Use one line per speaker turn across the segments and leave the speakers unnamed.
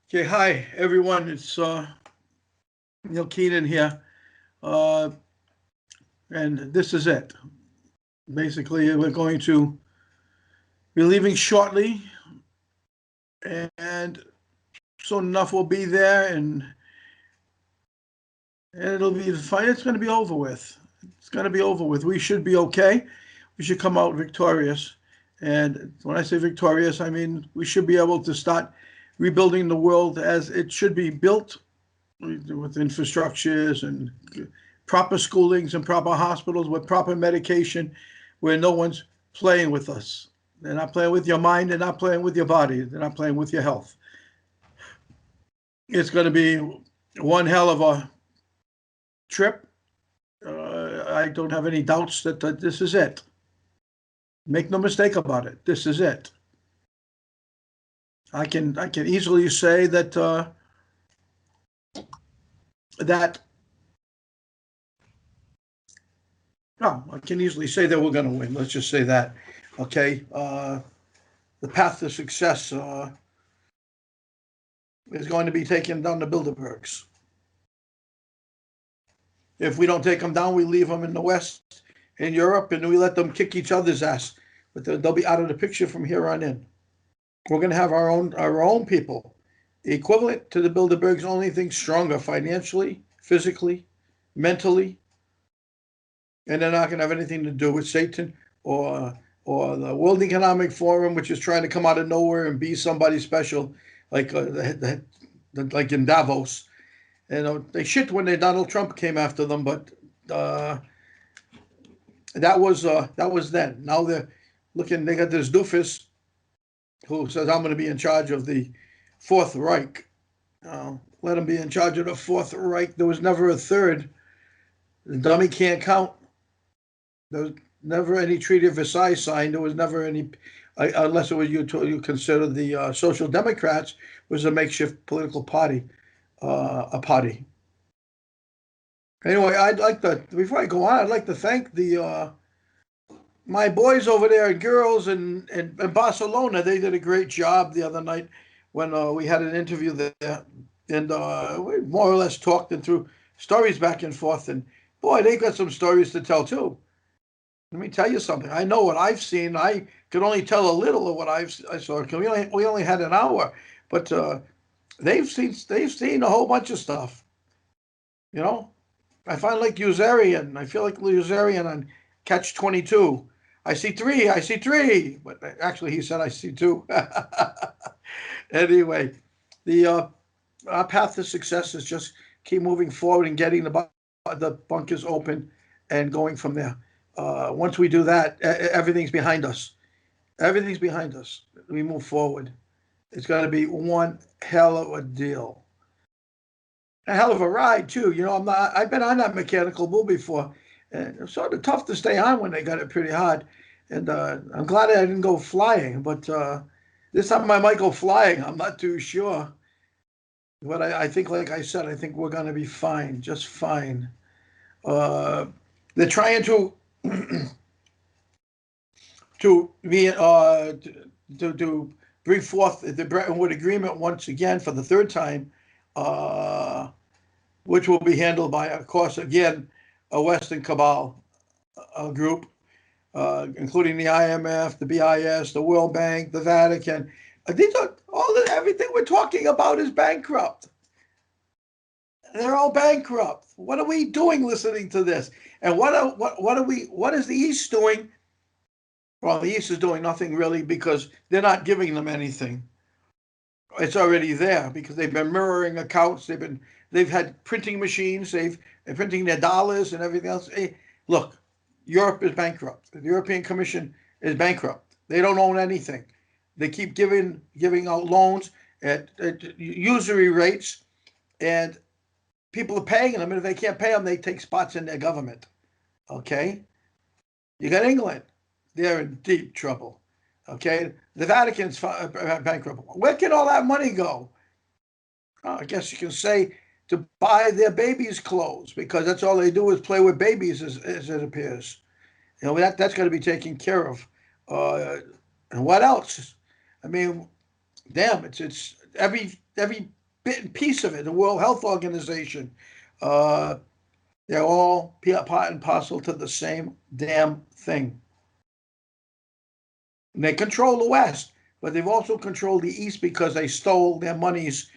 Okay, hi everyone. It's Neil Keenan here, uh, and this is it. Basically, we're going to be leaving shortly, and soon enough we'll be there, and it'll be fine. It's going to be over with. It's going to be over with. We should be okay. We should come out victorious. And when I say victorious, I mean we should be able to start rebuilding the world as it should be built with infrastructures and proper schoolings and proper hospitals with proper medication where no one's playing with us. They're not playing with your mind. They're not playing with your body. They're not playing with your health. It's going to be one hell of a trip. I don't have any doubts that this is it. Make no mistake about it. This is it. I can easily say that no, I can easily say that we're going to win. Let's just say that. Okay. The path to success is going to be taken down the Bilderbergs. If we don't take them down, we leave them in the West, in Europe, and we let them kick each other's ass. But they'll be out of the picture from here on in. We're going to have our own people, equivalent to the Bilderbergs, only thing stronger financially, physically, mentally, and they're not going to have anything to do with Satan or or the World Economic Forum, which is trying to come out of nowhere and be somebody special, like like in Davos. And they shit when Donald Trump came after them, but uh, that was then. Now they're looking. They got this doofus who says I'm going to be in charge of the Fourth Reich. Let him be in charge of the Fourth Reich. There was never a third. The dummy can't count. There was never any Treaty of Versailles signed. There was never any, unless it was you consider the Social Democrats was a makeshift political party, a party. Anyway, I'd like to before I go on, I'd like to thank the my boys over there and girls in Barcelona. They did a great job the other night when we had an interview there, and we more or less talked and through stories back and forth. And boy, they got some stories to tell too. Let me tell you something. I know what I've seen. I could only tell a little of what I saw. We only had an hour, but they've seen a whole bunch of stuff. You know, I find like Usarian. I feel like Usarian on Catch 22. I see three. I see three. But actually, he said I see two. Anyway, the our path to success is just keep moving forward and getting the bunkers open and going from there. Once we do that, everything's behind us. Everything's behind us. We move forward. It's going to be one hell of a deal. A hell of a ride too. I'm not. I've been on that mechanical bull before, and it's sort of tough to stay on when they got it pretty hard. And I'm glad I didn't go flying, but this time I might go flying. I'm not too sure, but I think, like I said, I think we're going to be fine, just fine. Uh, they're trying to be to bring forth the Bretton Woods Agreement once again for the third time, uh, which will be handled by, of course, again, a Western cabal group, including the IMF, the BIS, the World Bank, the Vatican. These are everything we're talking about is bankrupt. They're all bankrupt. What are we doing listening to this? And what is the East doing? Well, the East is doing nothing really because they're not giving them anything. It's already there because they've been mirroring accounts. They've had printing machines. They're printing their dollars and everything else. Hey, look, Europe is bankrupt. The European Commission is bankrupt. They don't own anything. They keep giving out loans at usury rates, and people are paying them. And if they can't pay them, they take spots in their government. Okay, you got England. They're in deep trouble. Okay, the Vatican's bankrupt. Where can all that money go? I guess you can say to buy their babies' clothes because that's all they do is play with babies, as it appears. That's got to be taken care of. And what else? I mean, damn, it's every bit and piece of it. The World Health Organization, they're all part and parcel to the same damn thing. And they control the West, but they've also controlled the East because they stole their monies.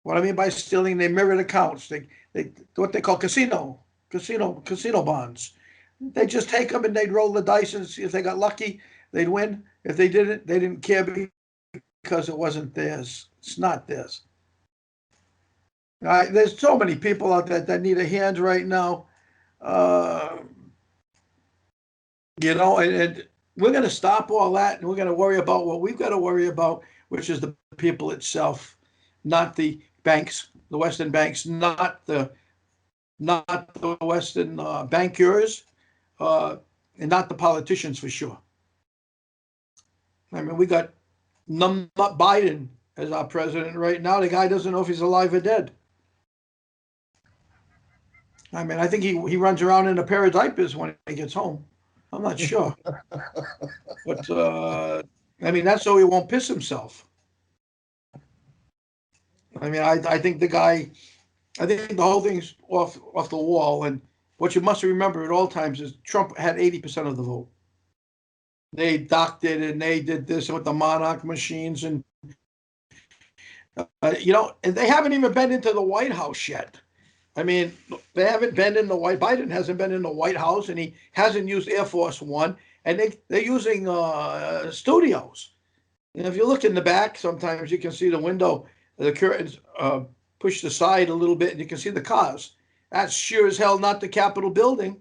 What I mean by stealing, they mirrored accounts. They what they call casino bonds. They just take them and they'd roll the dice, and see if they got lucky, they'd win. If they didn't, they didn't care because it wasn't theirs. It's not theirs. There's so many people out there that need a hand right now. And we're going to stop all that, and we're going to worry about what we've got to worry about, which is the people itself, not the banks, the Western banks, not the Western bankers, and not the politicians for sure. I mean, we got numbnut Biden as our president right now. The guy doesn't know if he's alive or dead. I mean, I think he runs around in a pair of diapers when he gets home. I'm not sure. But, I mean, that's so he won't piss himself. I mean, I think the whole thing's off the wall. And what you must remember at all times is Trump had 80% of the vote. They docked it and they did this with the monarch machines. And, and they haven't even been into the White House yet. I mean, they haven't been in Biden hasn't been in the White House, and he hasn't used Air Force One, and they're using studios. And if you look in the back, sometimes you can see the window, the curtains pushed aside a little bit, and you can see the cars. That's sure as hell not the Capitol building.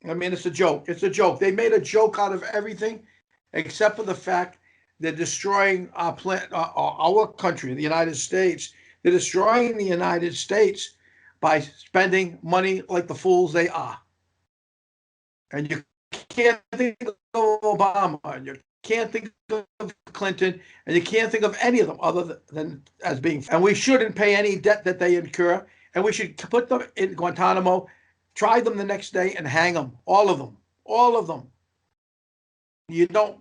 I mean, it's a joke. It's a joke. They made a joke out of everything, except for the fact they're destroying our country, the United States. They're destroying the United States by spending money like the fools they are. And you can't think of Obama, and you can't think of Clinton, and you can't think of any of them other than as being. And we shouldn't pay any debt that they incur, and we should put them in Guantanamo, try them the next day, and hang them, all of them, all of them.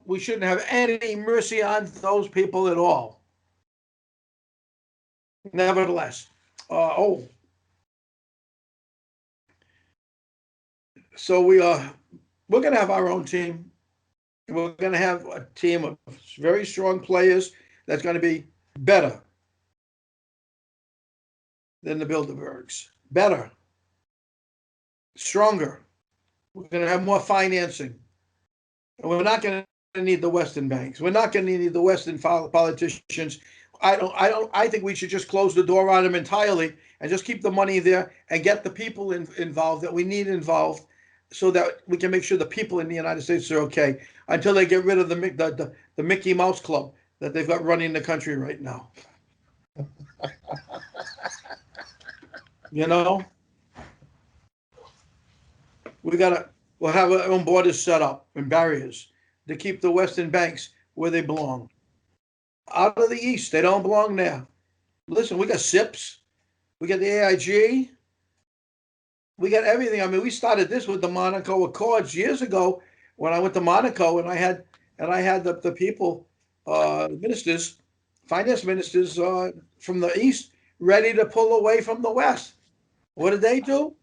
We shouldn't have any mercy on those people at all. Nevertheless, so we're going to have our own team. We're going to have a team of very strong players that's going to be better than the Bilderbergs, better, stronger. We're going to have more financing, and we're not going to need the Western banks. We're not going to need the Western politicians. I think we should just close the door on them entirely and just keep the money there and get the people involved that we need involved, so that we can make sure the people in the United States are okay until they get rid of the Mickey Mouse Club that they've got running the country right now. We'll have our own borders set up and barriers to keep the Western banks where they belong. Out of the East, they don't belong there. Listen, we got SIPs, we got the AIG, we got everything. I mean, we started this with the Monaco Accords years ago when I went to Monaco, and I had the people, ministers, finance ministers from the East ready to pull away from the West. What did they do?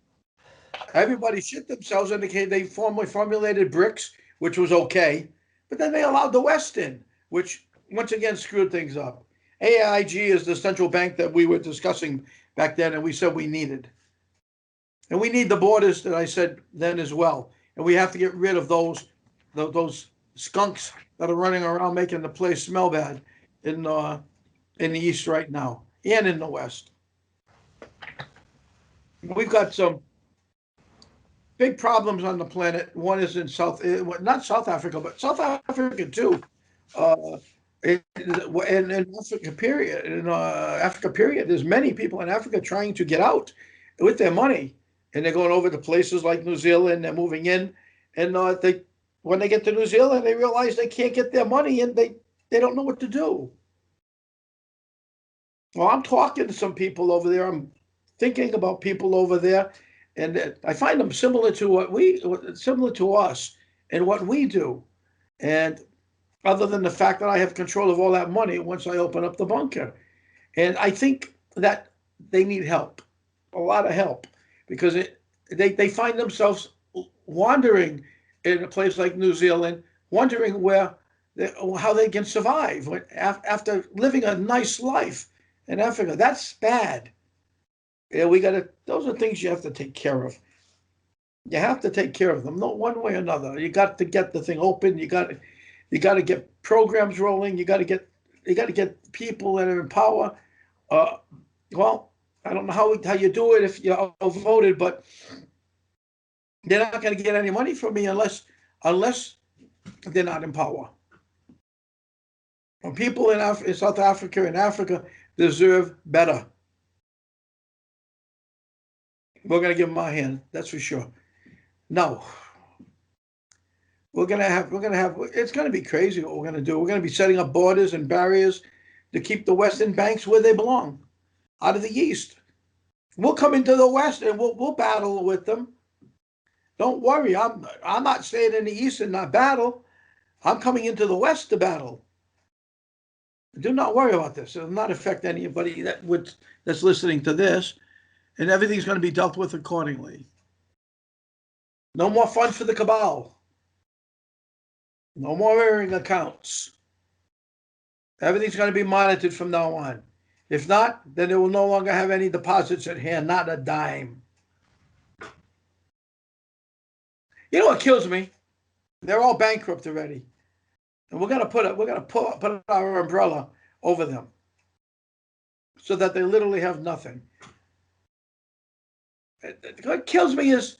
Everybody shit themselves, and they formulated BRICS, which was okay, but then they allowed the West in, which once again screwed things up. AIG is the central bank that we were discussing back then, and we said we needed. And we need the borders that I said then as well. And we have to get rid of those skunks that are running around making the place smell bad in the East right now and in the West. We've got some big problems on the planet. One is in not South Africa, but South Africa too. In Africa period, there's many people in Africa trying to get out with their money, and they're going over to places like New Zealand. They're moving in, and when they get to New Zealand, they realize they can't get their money, and they don't know what to do. Well, I'm talking to some people over there. I'm thinking about people over there, and I find them similar to us and what we do, and other than the fact that I have control of all that money once I open up the bunker. And I think that they need help, a lot of help, because they find themselves wandering in a place like New Zealand, wondering how they can survive after living a nice life in Africa. That's bad. Yeah, those are things you have to take care of. You have to take care of them, no one way or another. You got to get the thing open. You got to get programs rolling. You got to get people that are in power. Uh, well, I don't know how you do it if you're outvoted, but they're not going to get any money from me unless they're not in power. And people in South Africa and Africa deserve better. We're going to give them our hand, that's for sure. No, it's going to be crazy what we're going to do. We're going to be setting up borders and barriers to keep the Western banks where they belong, out of the East. We'll come into the West and we'll battle with them. Don't worry, I'm not staying in the East and not battle. I'm coming into the West to battle. Do not worry about this. It will not affect anybody that's listening to this, and everything's going to be dealt with accordingly. No more fun for the cabal. No more airing accounts. Everything's going to be monitored from now on. If not, then they will no longer have any deposits at hand, not a dime. You know what kills me? They're all bankrupt already, and we're gonna put our umbrella over them, so that they literally have nothing. What kills me is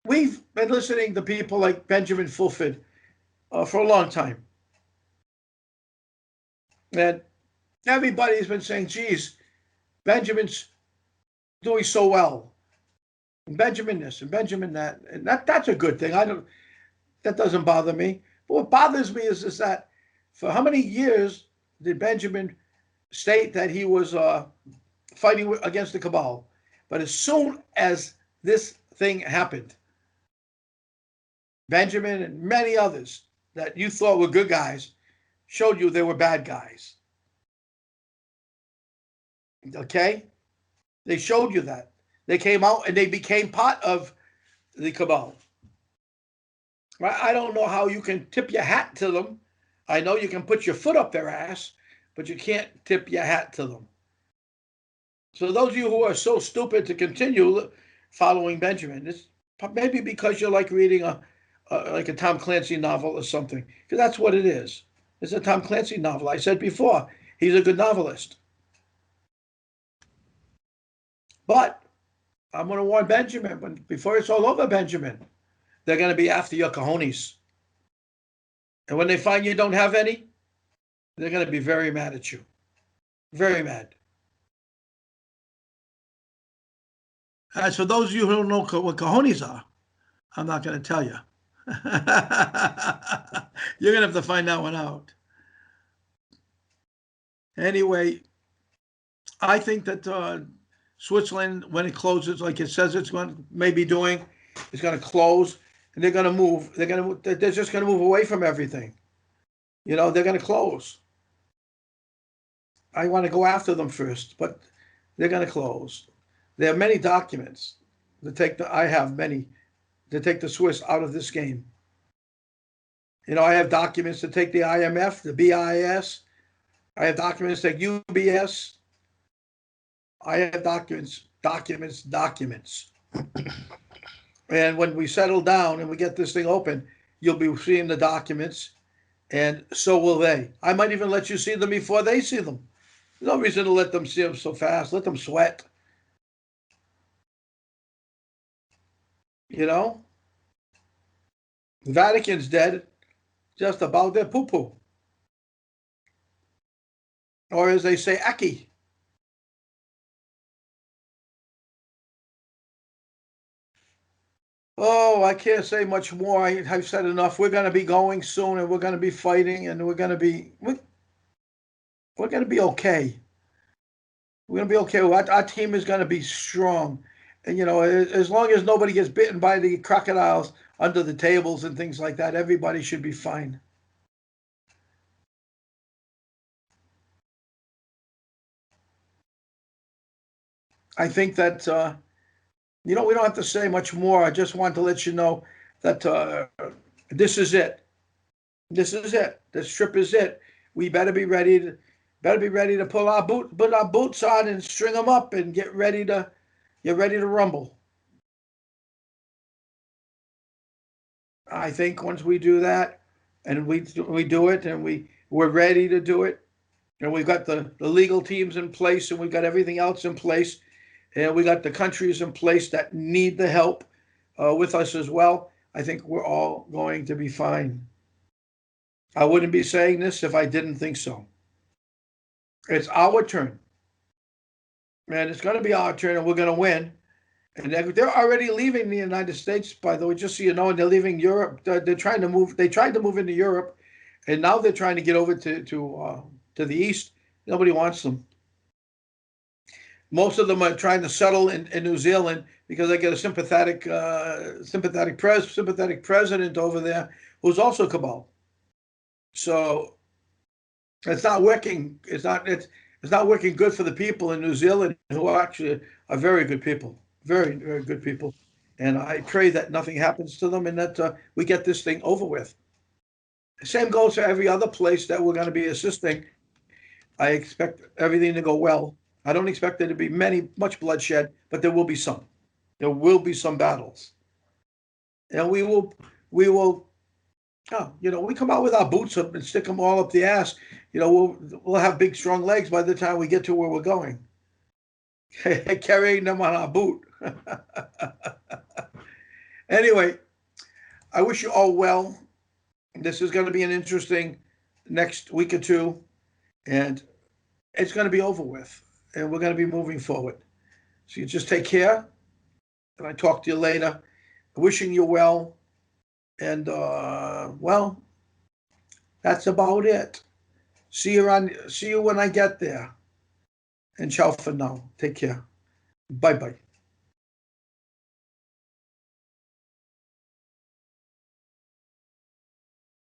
we've been listening to people like Benjamin Fulford for a long time, and everybody's been saying, "Geez, Benjamin's doing so well." And Benjamin this and Benjamin that, and that's a good thing. That doesn't bother me. But what bothers me is that for how many years did Benjamin state that he was fighting against the cabal? But as soon as this thing happened, Benjamin and many others that you thought were good guys showed you they were bad guys. Okay? They showed you that. They came out and they became part of the cabal. I don't know how you can tip your hat to them. I know you can put your foot up their ass, but you can't tip your hat to them. So those of you who are so stupid to continue following Benjamin, it's maybe because you like reading like a Tom Clancy novel or something, because that's what it is. It's a Tom Clancy novel. I said before, he's a good novelist. But I'm going to warn Benjamin, before it's all over, Benjamin, they're going to be after your cojones. And when they find you don't have any, they're going to be very mad at you. Very mad. As for those of you who don't know what cojones are, I'm not going to tell you. You're going to have to find that one out. Anyway, I think that Switzerland, when it closes, like it says it's going to maybe doing, it's going to close, and they're going to move. They're just going to move away from everything. You know, they're going to close. I want to go after them first, but they're going to close. There are many documents I have many to take the Swiss out of this game. You know, I have documents to take the IMF, the BIS. I have documents to take UBS. I have documents. And when we settle down and we get this thing open, you'll be seeing the documents, and so will they. I might even let you see them before they see them. There's no reason to let them see them so fast. Let them sweat. You know? The Vatican's dead just about their poo-poo. Or as they say, Aki. Oh, I can't say much more. I've said enough. We're going to be going soon, and we're going to be fighting, and we're going to be okay. We're going to be okay. Our team is going to be strong. And, you know, as long as nobody gets bitten by the crocodiles under the tables and things like that, everybody should be fine. I think that, we don't have to say much more. I just want to let you know that this is it. This is it. This trip is it. We better be ready to put our boots on and string them up and get ready to rumble. I think once we do that, and we do it, and we're ready to do it, and we've got the legal teams in place, and we've got everything else in place, and we got the countries in place that need the help with us as well. I think we're all going to be fine. I wouldn't be saying this if I didn't think so. It's our turn, and it's going to be our turn, and we're going to win. And they're already leaving the United States, by the way, just so you know, and they're leaving Europe. They're trying to move. They tried to move into Europe, and now they're trying to get over to the east. Nobody wants them. Most of them are trying to settle in New Zealand because they get a sympathetic president over there who's also cabal. So it's not working. It's not working good for the people in New Zealand who are very good people, very very good people. And I pray that nothing happens to them and that we get this thing over with. Same goes for every other place that we're going to be assisting. I expect everything to go well. I don't expect there to be much bloodshed, but there will be some. There will be some battles, and we will. Oh, we come out with our boots up and stick them all up the ass. We'll have big, strong legs by the time we get to where we're going, carrying them on our boot. Anyway, I wish you all well. This is going to be an interesting next week or two, and it's going to be over with, and we're going to be moving forward. So you just take care, and I talk to you later. Wishing you well, and well, that's about it. See you when I get there. And ciao for now. Take care. Bye bye.